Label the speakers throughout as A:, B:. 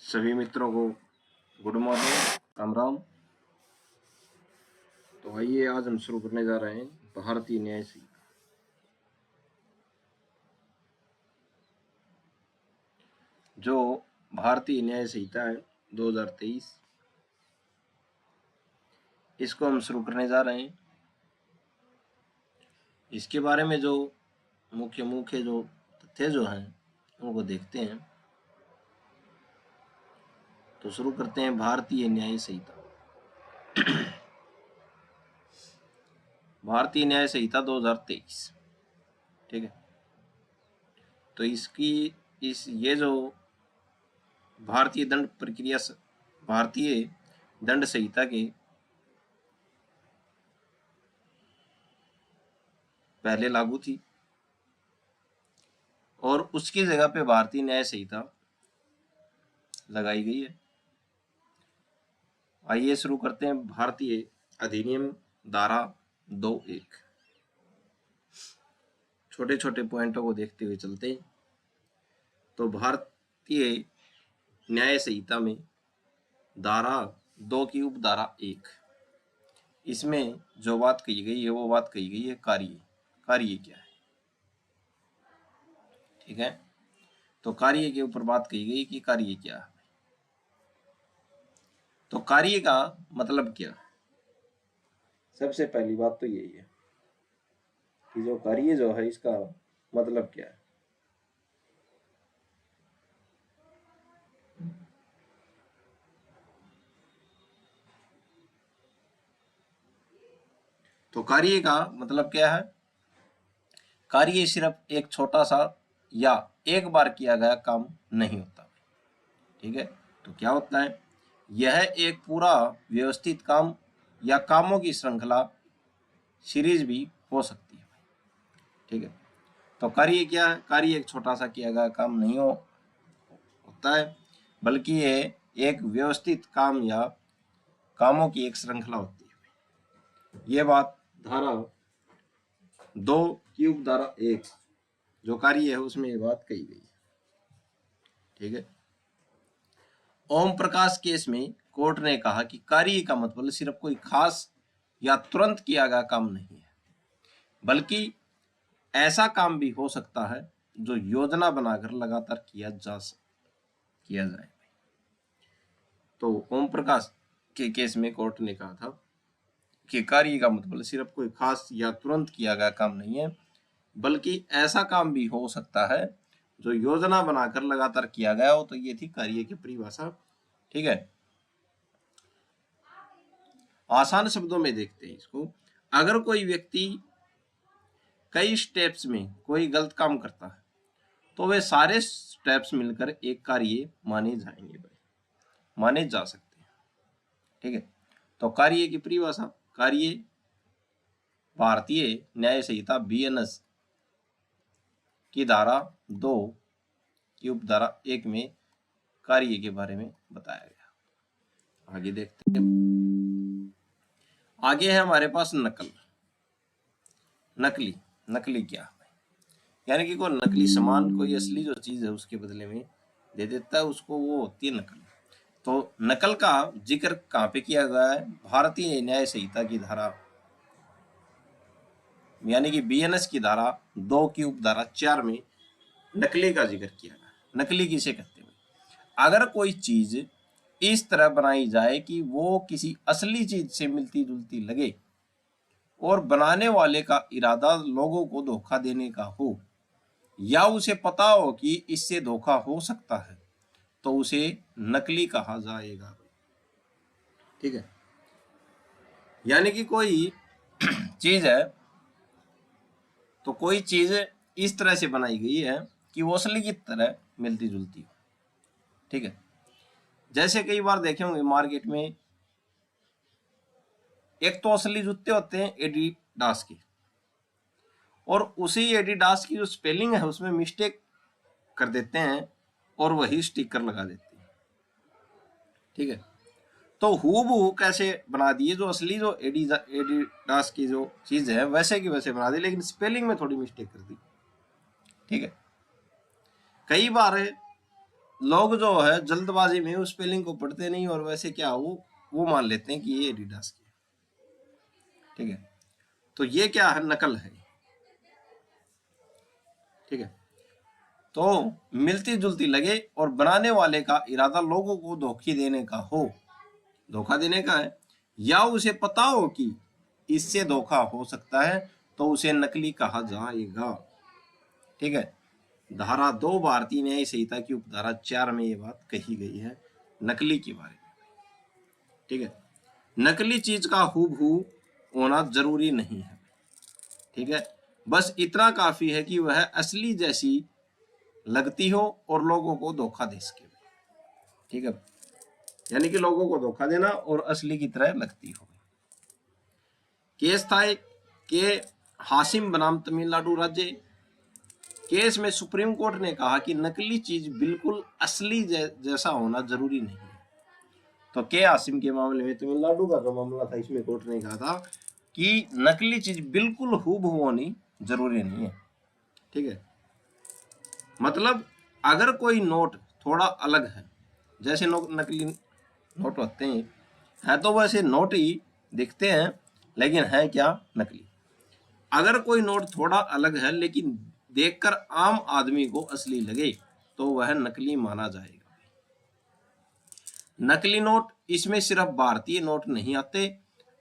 A: सभी मित्रों को गुड मॉर्निंग, राम राम। तो आइए आज हम शुरू करने जा रहे हैं भारतीय न्याय संहिता। जो भारतीय न्याय संहिता है 2023, इसको हम शुरू करने जा रहे हैं। इसके बारे में जो मुख्य जो तथ्य जो हैं उनको देखते हैं। तो शुरू करते हैं भारतीय न्याय संहिता। भारतीय न्याय संहिता 2023, ठीक है। तो ये जो भारतीय दंड संहिता के पहले लागू थी और उसकी जगह पे भारतीय न्याय संहिता लगाई गई है। आइए शुरू करते हैं भारतीय अधिनियम धारा 2(1). छोटे छोटे पॉइंटों को देखते हुए चलते हैं। तो भारतीय न्याय संहिता में धारा 2 की उपधारा 1, इसमें जो बात कही गई है वो बात कही गई है कार्य क्या है, ठीक है। तो कार्य के ऊपर बात कही गई कि कार्य क्या है। तो कार्य का मतलब क्या है? सबसे पहली बात तो यही है कि जो कार्य जो है इसका मतलब क्या है। तो कार्य का मतलब क्या है? कार्य सिर्फ एक छोटा सा या एक बार किया गया काम नहीं होता, ठीक है। तो क्या होता है? यह एक पूरा व्यवस्थित काम या कामों की श्रृंखला सीरीज भी हो सकती है, ठीक है। तो कार्य क्या है? कार्य एक छोटा सा किया गया काम नहीं होता है, बल्कि यह एक व्यवस्थित काम या कामों की एक श्रृंखला होती है। यह बात धारा 2 की उपधारा 1 जो कार्य है उसमें ये बात कही गई है, ठीक है। ओम प्रकाश केस में कोर्ट ने कहा कि कार्य का मतलब सिर्फ कोई खास या तुरंत किया गया काम नहीं है, बल्कि ऐसा काम भी हो सकता है जो योजना बनाकर लगातार किया जाए। तो ओम प्रकाश के केस में कोर्ट ने कहा था कि कार्य का मतलब सिर्फ कोई खास या तुरंत किया गया काम नहीं है, बल्कि ऐसा काम भी हो सकता है जो योजना बनाकर लगातार किया गया हो। तो ये थी कार्य की परिभाषा, ठीक है। आसान शब्दों में देखते हैं इसको। अगर कोई व्यक्ति कई स्टेप्स में कोई गलत काम करता है तो वे सारे स्टेप्स मिलकर एक कार्य माने जा सकते हैं, ठीक है। तो कार्य की परिभाषा, कार्य भारतीय न्याय संहिता BNS की धारा 2 की उपधारा 1 में कार्य के बारे में बताया गया। आगे देखते हैं। आगे है हमारे पास नकली क्या है? यानी कि कोई नकली सामान, कोई असली जो चीज है उसके बदले में दे देता है उसको, वो होती है नकल। तो नकल का जिक्र कहाँ पे किया गया है? भारतीय न्याय संहिता की धारा यानी कि BNS की धारा 2 की उपधारा 4 में नकली का जिक्र किया गया। नकली किसे कहते हैं? अगर कोई चीज इस तरह बनाई जाए कि वो किसी असली चीज से मिलती जुलती लगे और बनाने वाले का इरादा लोगों को धोखा देने का हो, या उसे पता हो कि इससे धोखा हो सकता है, तो उसे नकली कहा जाएगा, ठीक है। यानी कि कोई चीज है, तो कोई चीज इस तरह से बनाई गई है कि वो असली की तरह मिलती जुलती हो, ठीक है। जैसे कई बार देखे होंगे मार्केट में, एक तो असली जूते होते हैं एडिडास के, और उसी एडिडास की जो स्पेलिंग है उसमें मिस्टेक कर देते हैं और वही स्टिकर लगा देते हैं, ठीक है। तो हूबहू कैसे बना दिए, जो असली जो एडिडास की जो चीज है वैसे की वैसे बना दी, लेकिन स्पेलिंग में थोड़ी मिस्टेक कर दी, ठीक है। कई बार लोग जो है जल्दबाजी में उस स्पेलिंग को पढ़ते नहीं और वैसे क्या वो मान लेते हैं कि ये एडिडास की है। ठीक है, तो ये क्या है, नकल है। ठीक है, तो मिलती जुलती लगे और बनाने वाले का इरादा लोगों को धोखा देने का हो, धोखा देने का है, या उसे पता हो कि इससे धोखा हो सकता है, तो उसे नकली कहा जाएगा। ठीक है, धारा 2 भारतीय न्याय संहिता की उपधारा 4 में ये बात कही गई है नकली के बारे में। ठीक है, नकली चीज का हूबहू होना जरूरी नहीं है। ठीक है, बस इतना काफी है कि वह असली जैसी लगती हो और लोगों को धोखा दे सके। ठीक है, यानी कि लोगों को धोखा देना और असली की तरह लगती हो। केस था के हासिम बनाम तमिलनाडु राज्य। केस में सुप्रीम कोर्ट ने कहा कि नकली चीज बिल्कुल असली जैसा होना जरूरी नहीं है। तो के हासिम के मामले में, तमिलनाडु का जो मामला था, इसमें कोर्ट ने कहा था कि नकली चीज बिल्कुल हूबहू होनी जरूरी नहीं है। ठीक है, मतलब अगर कोई नोट थोड़ा अलग है, जैसे नकली नोट होते हैं, है तो वैसे नोट ही दिखते हैं लेकिन है क्या, नकली। अगर कोई नोट थोड़ा अलग है लेकिन देखकर आम आदमी को असली लगे तो वह नकली माना जाएगा। नकली नोट, इसमें सिर्फ भारतीय नोट नहीं आते।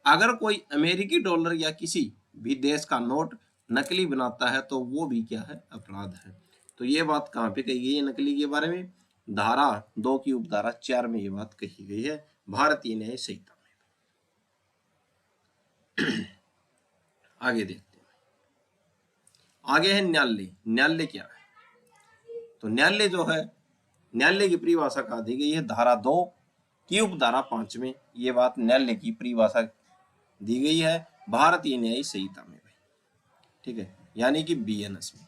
A: अगर कोई अमेरिकी डॉलर या किसी भी देश का नोट नकली बनाता है तो वो भी क्या है, अपराध है। तो ये बात कहाँ पे कही गई है नकली के बारे में, धारा 2 की उपधारा 4 में ये बात कही गई है भारतीय न्याय संहिता में। आगे देखते हैं, आगे है न्यायालय। न्यायालय क्या है, तो न्यायालय जो है, न्यायालय की परिभाषा कहा दी गई है धारा 2 की उपधारा 5 में। ये बात न्यायालय की परिभाषा दी गई है भारतीय न्याय संहिता में। ठीक है, यानी कि बीएनएस में।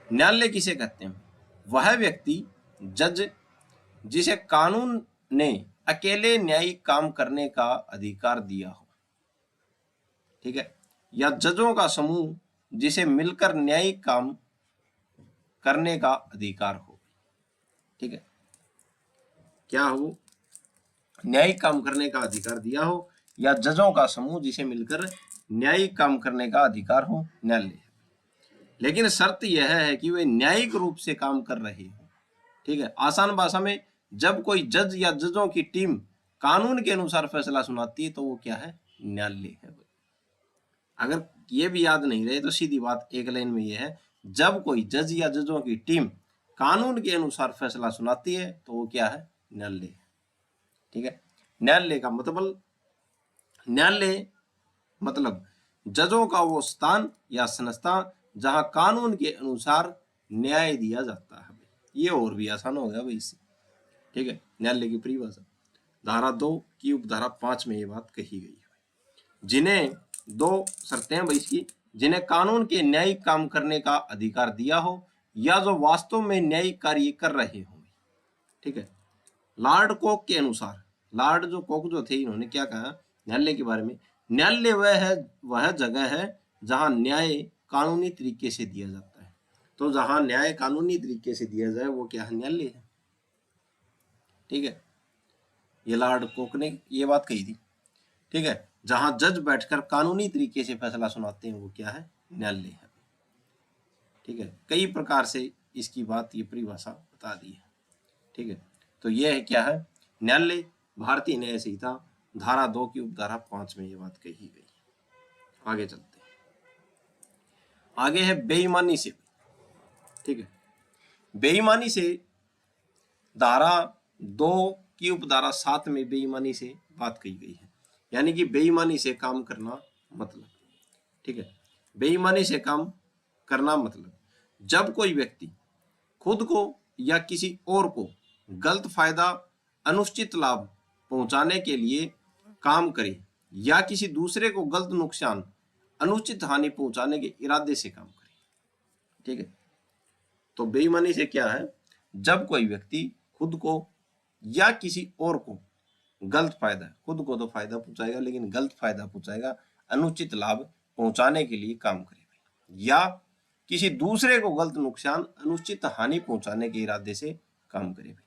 A: न्यायालय किसे कहते हैं, वह व्यक्ति, जज, जिसे कानून ने अकेले न्यायिक काम करने का अधिकार दिया हो। ठीक है, या जजों का समूह जिसे मिलकर न्यायिक काम करने का अधिकार हो। ठीक है, क्या हो, न्यायिक काम करने का अधिकार दिया हो, या जजों का समूह जिसे मिलकर न्यायिक काम करने का अधिकार हो, न्यायालय। लेकिन शर्त यह है कि वे न्यायिक रूप से काम कर रहे हो। ठीक है, आसान भाषा में, जब कोई जज या जजों की टीम कानून के अनुसार फैसला सुनाती है तो वो क्या है, न्यायालय है। अगर ये भी याद नहीं रहे तो सीधी बात एक लाइन में ये है, जब कोई जज या जजों की टीम कानून के अनुसार फैसला सुनाती है तो वो क्या है, न्यायालय। ठीक है, न्यायालय का मतलब, न्यायालय मतलब जजों का वो स्थान या संस्था जहां कानून के अनुसार न्याय दिया जाता है। ये और भी आसान हो गया भाई इससे। ठीक है, न्यायालय की परिभाषा धारा 2 की उपधारा 5 में ये बात कही गई है। जिन्हें, 2 शर्तें भाई इसकी, जिन्हें कानून के न्यायिक काम करने का अधिकार दिया हो या जो वास्तव में न्यायिक कार्य कर रहे हो। ठीक है, लॉर्ड कोक के अनुसार, लॉर्ड जो कोक जो थे, इन्होंने क्या कहा न्यायालय के बारे में, न्यायालय वह जगह है जहां न्याय कानूनी तरीके से दिया जाता है। तो जहां न्याय कानूनी तरीके से दिया जाए वो क्या है, न्यायालय है। ठीक है, ये लॉर्ड कोक ने ये बात कही थी। ठीक है, जहां जज बैठकर कानूनी तरीके से फैसला सुनाते हैं वो क्या है, न्यायालय है। ठीक है, कई प्रकार से इसकी बात, ये परिभाषा बता दी है। ठीक है, तो यह है क्या है, न्यायालय। भारतीय न्याय संहिता धारा 2 की उपधारा 5 में ये बात कही गई। आगे चलते हैं, आगे है बेईमानी से। ठीक है, बेईमानी से धारा 2 की उपधारा 7 में बेईमानी से बात कही गई है, यानी कि बेईमानी से काम करना मतलब। ठीक है, बेईमानी से काम करना मतलब जब कोई व्यक्ति खुद को या किसी और को गलत फायदा, अनुचित लाभ पहुंचाने के लिए काम करे या किसी दूसरे को गलत नुकसान, अनुचित हानि पहुंचाने के इरादे से काम करे। ठीक है, तो बेईमानी से क्या है, जब कोई व्यक्ति खुद को या किसी और को गलत फायदा, खुद को तो फायदा पहुंचाएगा लेकिन गलत फायदा पहुंचाएगा, अनुचित लाभ पहुंचाने के लिए काम करे, या किसी दूसरे को गलत नुकसान, अनुचित हानि पहुंचाने के इरादे से काम करे भाई,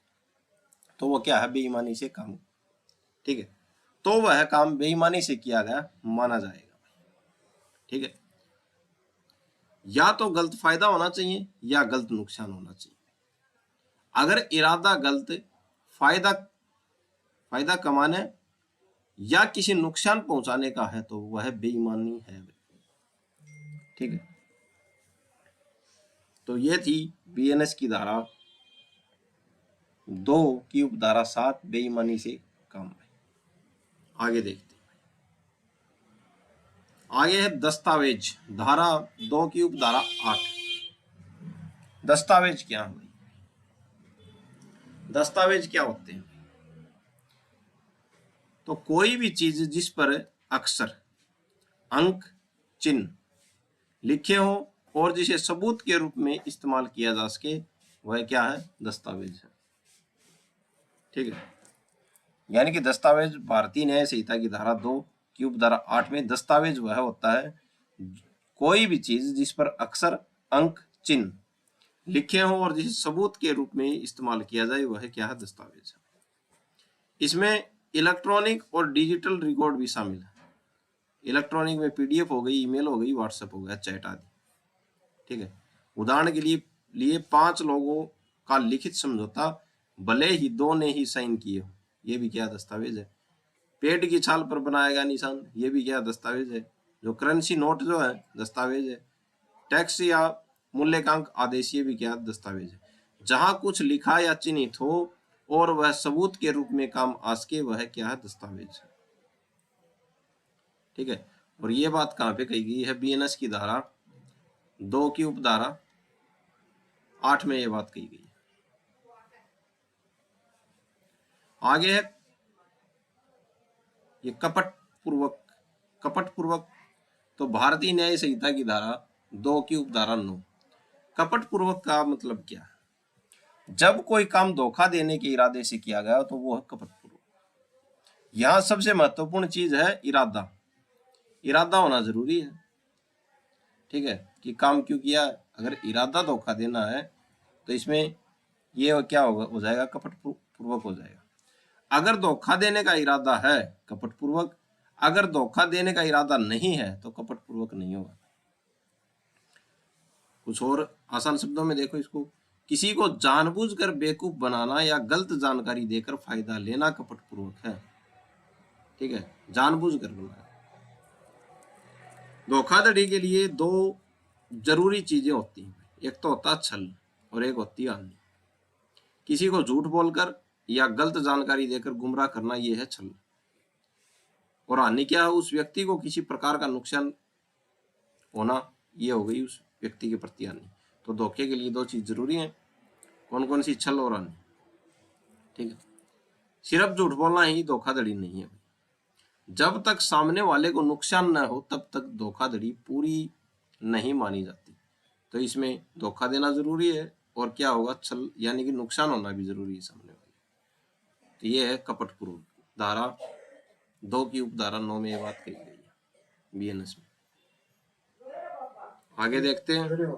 A: तो वो क्या है, बेईमानी से काम। ठीक है, तो वह काम बेईमानी से किया गया माना जाएगा। ठीक है, या तो गलत फायदा होना चाहिए या गलत नुकसान होना चाहिए। अगर इरादा गलत फायदा कमाने या किसी नुकसान पहुंचाने का है तो वह बेईमानी है। ठीक है, तो ये थी बीएनएस की धारा 2 की उपधारा 7 बेईमानी से काम है। आगे देखते हैं, आगे है दस्तावेज, धारा 2 की उपधारा 8। दस्तावेज क्या है? दस्तावेज क्या होते हैं? तो कोई भी चीज जिस पर अक्षर, अंक, चिन्ह लिखे हो और जिसे सबूत के रूप में इस्तेमाल किया जा सके वह क्या है, दस्तावेज है। ठीक है, यानी कि दस्तावेज भारतीय न्याय संहिता की धारा 2 की उपधारा 8 में दस्तावेज वह होता है कोई भी चीज जिस पर अक्षर, अंक, चिन्ह लिखे हो और जिसे सबूत के रूप में इस्तेमाल किया जाए वह क्या है, दस्तावेज है। इसमें इलेक्ट्रॉनिक और डिजिटल रिकॉर्ड भी शामिल है। इलेक्ट्रॉनिक में पीडीएफ हो गई, ईमेल हो गई, व्हाट्सएप हो गया, चैट आदि। ठीक है, उदाहरण के लिए 5 लोगों का लिखित समझौता भले ही 2 ने ही साइन किए हो, ये भी क्या दस्तावेज है। पेड़ की छाल पर बनाया गया निशान, ये भी क्या दस्तावेज है। जो करेंसी नोट जो है दस्तावेज है। टैक्स या मूल्यांकन आदेश, ये भी क्या दस्तावेज है। जहां कुछ लिखा या चिन्हित हो और वह सबूत के रूप में काम आ सके वह क्या है, दस्तावेज है। ठीक है, और ये बात कहां पे कही गई है, बीएनएस की धारा 2 की उपधारा 8 में ये बात कही गई है। आगे है ये कपट पूर्वक, तो भारतीय न्याय संहिता की धारा 2 की उपधारा 9। कपट पूर्वक का मतलब क्या है? जब कोई काम धोखा देने के इरादे से किया गया तो वो है कपट पूर्वक। यहां सबसे महत्वपूर्ण चीज है इरादा होना जरूरी है। ठीक है, कि काम क्यों किया। अगर इरादा धोखा देना है तो इसमें ये क्या होगा, हो जाएगा कपट पूर्वक हो जाएगा। अगर धोखा देने का इरादा है कपट पूर्वक, अगर धोखा देने का इरादा नहीं है तो कपट पूर्वक नहीं होगा। कुछ और आसान शब्दों में देखो इसको, किसी को जानबूझकर बेवकूफ बनाना या गलत जानकारी देकर फायदा लेना कपट पूर्वक है। ठीक है, जानबूझकर बनाना। धोखाधड़ी के लिए 2 जरूरी चीजें होती हैं, एक तो होता है छल और एक होती है हानि। किसी को झूठ बोलकर या गलत जानकारी देकर गुमराह करना, यह है छल। और हानि क्या है, उस व्यक्ति को किसी प्रकार का नुकसान होना, ये हो गई उस व्यक्ति के प्रति हानि। तो धोखे के लिए 2 चीज जरूरी है, कौन कौन सी, छल और हानि। ठीक है, सिर्फ झूठ बोलना ही धोखाधड़ी नहीं है। जब तक सामने वाले को नुकसान न हो तब तक धोखाधड़ी पूरी नहीं मानी जाती। तो इसमें धोखा देना जरूरी है और क्या होगा, छल यानी कि नुकसान होना भी जरूरी है सामने वाले। तो ये है कपट पूर्वक, धारा 2 की उपधारा 9 में ये बात कही गई है बीएनएस में। आगे देखते हैं,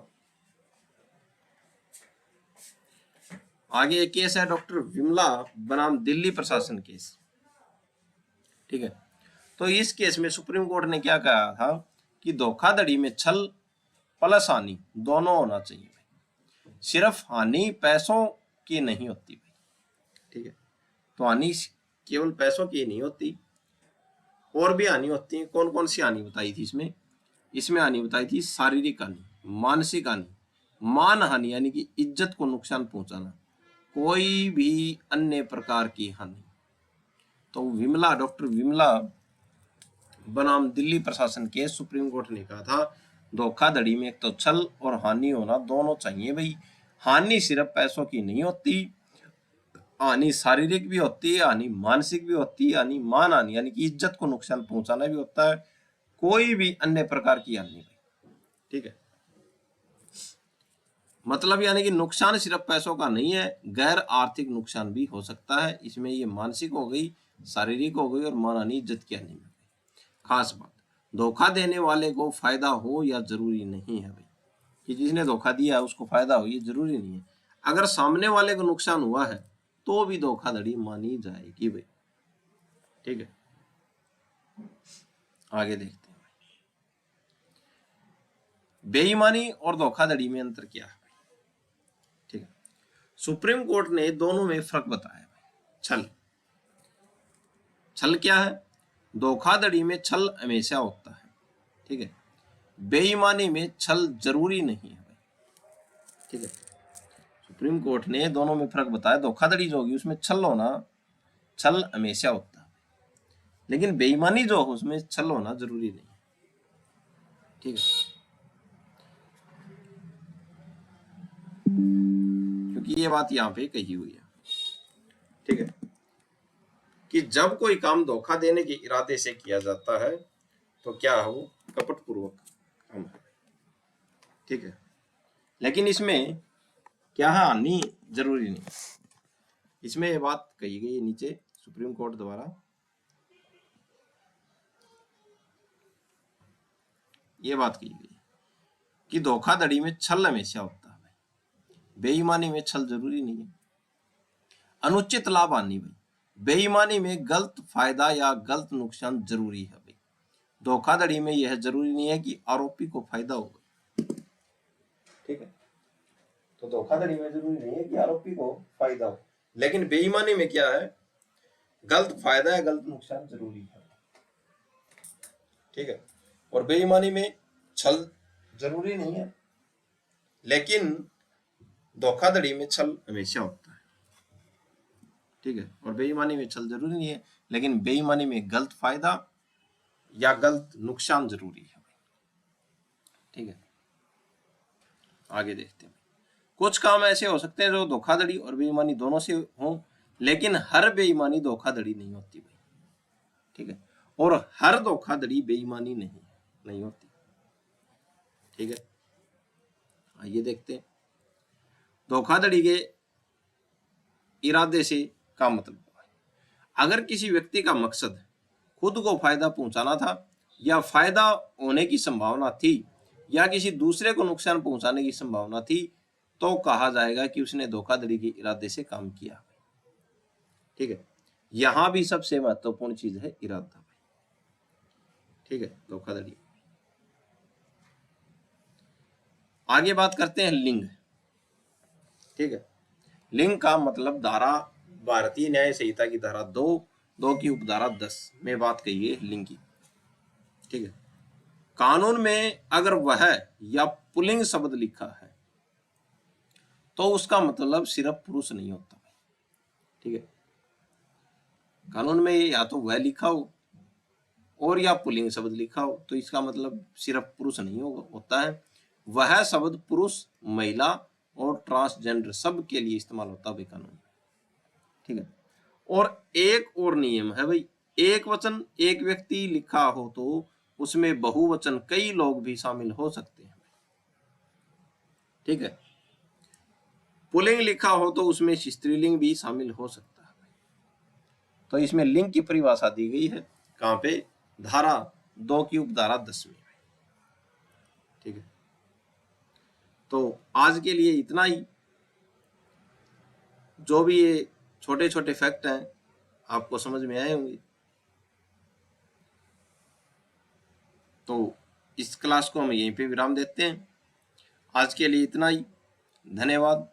A: आगे एक केस है डॉक्टर विमला बनाम दिल्ली प्रशासन केस। ठीक है, तो इस केस में सुप्रीम कोर्ट ने क्या कहा था कि धोखाधड़ी में छल प्लस हानि दोनों होना चाहिए। सिर्फ हानि पैसों की नहीं होती भाई। ठीक है, तो हानि केवल पैसों की नहीं होती, और भी हानि होती है। कौन कौन सी हानि बताई थी इसमें हानि बताई थी, शारीरिक हानि, मानसिक हानि, मान हानि यानी कि इज्जत को नुकसान पहुंचाना, कोई भी अन्य प्रकार की हानि। तो डॉक्टर विमला बनाम दिल्ली प्रशासन के सुप्रीम कोर्ट ने कहा था धोखाधड़ी में एक तो छल और हानि होना दोनों चाहिए भाई। हानि सिर्फ पैसों की नहीं होती, हानि शारीरिक भी होती है, हानि मानसिक भी होती है, हानि मान हानि यानी कि इज्जत को नुकसान पहुंचाना भी होता है, कोई भी अन्य प्रकार की हानि। ठीक है, मतलब यानी कि नुकसान सिर्फ पैसों का नहीं है, गैर आर्थिक नुकसान भी हो सकता है। इसमें ये मानसिक हो गई, शारीरिक हो गई और मान हानि, इज्जत की हानि। खास बात, धोखा देने वाले को फायदा हो या जरूरी नहीं है भाई। कि जिसने धोखा दिया है उसको फायदा हो, ये जरूरी नहीं है। अगर सामने वाले को नुकसान हुआ है तो भी धोखाधड़ी मानी जाएगी भाई। ठीक है, आगे देखते हैं। बेईमानी और धोखाधड़ी में अंतर क्या है? ठीक है, सुप्रीम कोर्ट ने दोनों में फर्क बताया भाई। छल, छल क्या है? धोखाधड़ी में छल हमेशा होता है, ठीक है। बेईमानी में छल जरूरी नहीं है भाई, ठीक है। सुप्रीम कोर्ट ने दोनों में फर्क बताया। धोखाधड़ी जो होगी उसमें छल होना, छल हमेशा होता है, लेकिन बेईमानी जो हो उसमें छल होना जरूरी नहीं, ठीक है। क्योंकि ये बात यहाँ पे कही हुई है, ठीक है, कि जब कोई काम धोखा देने के इरादे से किया जाता है तो क्या है वो कपटपूर्वक काम है, ठीक है। लेकिन इसमें क्या है, हानि जरूरी नहीं। इसमें ये बात कही गई नीचे सुप्रीम कोर्ट द्वारा, ये बात कही गई कि धोखाधड़ी में छल हमेशा होता है, बेईमानी में छल जरूरी नहीं है। अनुचित लाभ हानि भाई, बेईमानी में गलत फायदा या गलत नुकसान जरूरी है भाई। धोखाधड़ी में यह जरूरी नहीं है कि आरोपी को फायदा हो, ठीक है। तो धोखाधड़ी में जरूरी नहीं है कि आरोपी को फायदा हो, लेकिन बेईमानी में क्या है, गलत फायदा या गलत नुकसान जरूरी है, ठीक है। और बेईमानी में छल जरूरी नहीं है, लेकिन धोखाधड़ी में छल हमेशा होता है, ठीक है। और बेईमानी में छल जरूरी नहीं है, लेकिन बेईमानी में गलत फायदा या गलत नुकसान जरूरी है, ठीक है। आगे देखते हैं। कुछ काम ऐसे हो सकते हैं जो धोखाधड़ी और बेईमानी दोनों से हों, लेकिन हर बेईमानी धोखाधड़ी नहीं होती भाई, ठीक है। और हर धोखाधड़ी बेईमानी नहीं होती, ठीक है। आइए देखते हैं। धोखाधड़ी के इरादे से क्या मतलब है? अगर किसी व्यक्ति का मकसद खुद को फायदा पहुंचाना था, या फायदा होने की संभावना थी, या किसी दूसरे को नुकसान पहुंचाने की संभावना थी, तो कहा जाएगा कि उसने धोखाधड़ी के इरादे से काम किया, ठीक है। यहां भी सबसे महत्वपूर्ण चीज है इरादा, ठीक है, धोखाधड़ी। आगे बात करते हैं लिंग, ठीक है। लिंग का मतलब धारा, भारतीय न्याय संहिता की धारा 2 की उपधारा 10 में बात कही है लिंग की, ठीक है। कानून में अगर वह या पुल्लिंग शब्द लिखा है तो उसका मतलब सिर्फ पुरुष नहीं होता, ठीक है। कानून में या तो वह लिखा हो और या पुल्लिंग शब्द लिखा हो तो इसका मतलब सिर्फ पुरुष नहीं होता है। वह शब्द पुरुष, महिला और ट्रांसजेंडर सब के लिए इस्तेमाल होता है भाई कानून, ठीक है। और एक और नियम है भाई, एक वचन एक व्यक्ति लिखा हो तो उसमें बहुवचन कई लोग भी शामिल हो सकते हैं, ठीक है। पुल्लिंग लिखा हो तो उसमें स्त्रीलिंग भी शामिल हो सकता है। तो इसमें लिंग की परिभाषा दी गई है कहां पे, धारा 2 की उपधारा 10 में, ठीक है। तो आज के लिए इतना ही। जो भी ये छोटे छोटे फैक्ट हैं आपको समझ में आए होंगे। तो इस क्लास को हम यहीं पे विराम देते हैं। आज के लिए इतना ही। धन्यवाद।